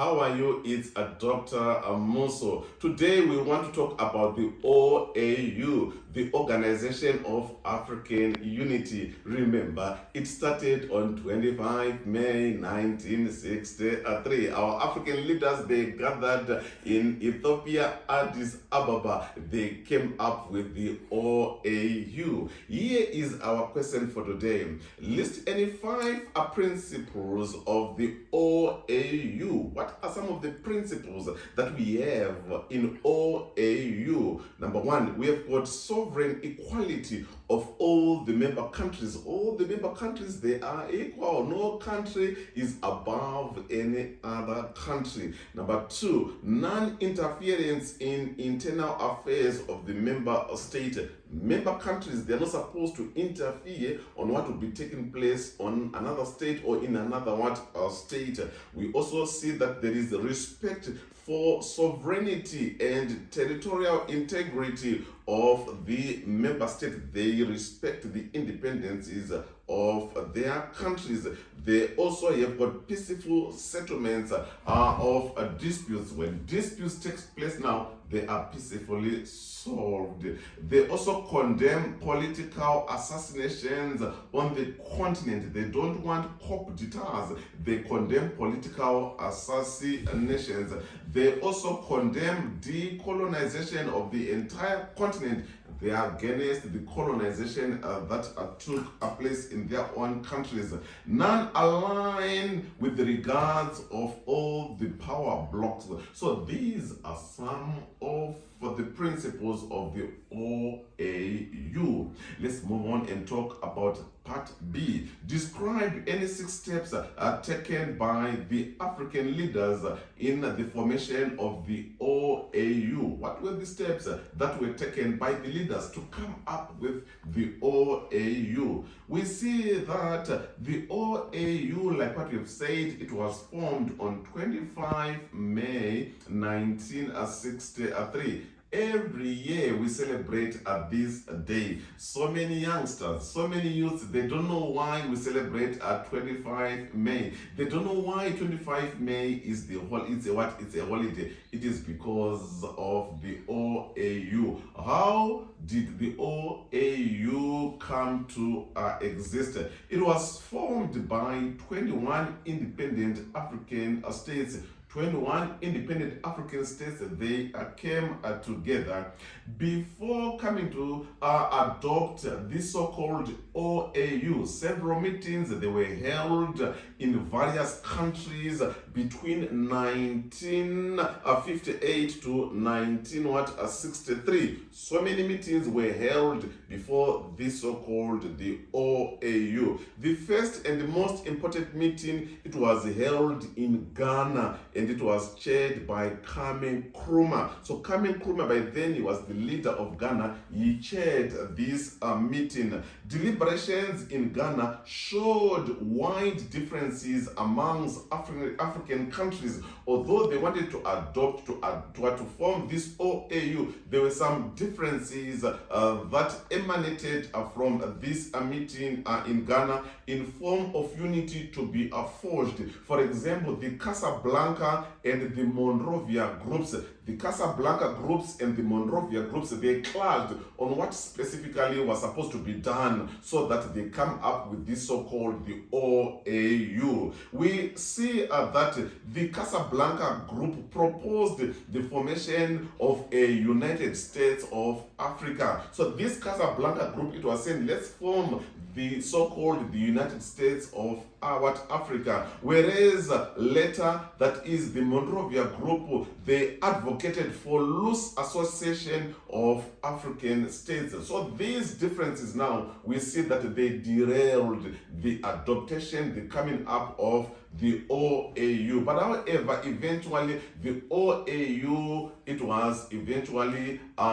how are you? It's a Dr. Amoso. Today we want to talk about the OAU, the Organization of African Unity. Remember, it started on 25 May 1963. Our African leaders, they gathered in Ethiopia, Addis Ababa. They came up with the OAU. Here is our question for today. List any five principles of the OAU. What are some of the principles that we have in OAU? Number one, we have got sovereign equality of all the member countries. All the member countries, they are equal. No country is above any other country. Number two, non-interference in internal affairs of the member state. Member countries, they are not supposed to interfere on what will be taking place on another state or in another state. We also see that there is respect for sovereignty and territorial integrity of the member state. They respect the independencies of their countries. They also have got peaceful settlements of disputes. When disputes take place now, they are peacefully solved. They also condemn political assassinations on the continent. They don't want coup d'etats. They condemn political assassinations. They also condemn decolonization of the entire continent. They are against the colonization that took place in their own countries. None align with the regards of all the power blocks. So these are some of the principles of the OAU. Let's move on and talk about part B. Describe any 6 steps taken by the African leaders in the formation of the OAU. What were the steps that were taken by the leaders to come up with the OAU? We see that the OAU, like what we've said, it was formed on 25 May 1963. Every year we celebrate this day. So many youngsters, so many youths, they don't know why we celebrate at 25 May. They don't know why 25 May is it's a holiday. It is because of the OAU. How did the OAU come to exist? It was formed by 21 independent African states. 21 independent African states, they came together before coming to adopt this so-called OAU. Several meetings, they were held in various countries between 1958 to 1963. So many meetings were held before this so-called the OAU. The first and the most important meeting, it was held in Ghana, and it was chaired by Kwame Nkrumah. So Kwame Nkrumah, by then, he was the leader of Ghana. He chaired this meeting. Deliberations in Ghana showed wide differences amongst African countries. Although they wanted to adopt, to form this OAU, there were some differences that emanated from this meeting in Ghana in form of unity to be forged. For example, the Casablanca and the Monrovia groups. The Casablanca groups and the Monrovia groups, they clashed on what specifically was supposed to be done so that they come up with this so-called the OAU. We see that the Casablanca group proposed the formation of a United States of Africa. So this Casablanca group, it was saying, let's form the so-called the United States of Africa. Whereas later, that is the Monrovia group, they advocated for loose association of African states. So these differences now, we see that they derailed the adoption, the coming up of the OAU. But however, eventually the OAU, it was eventually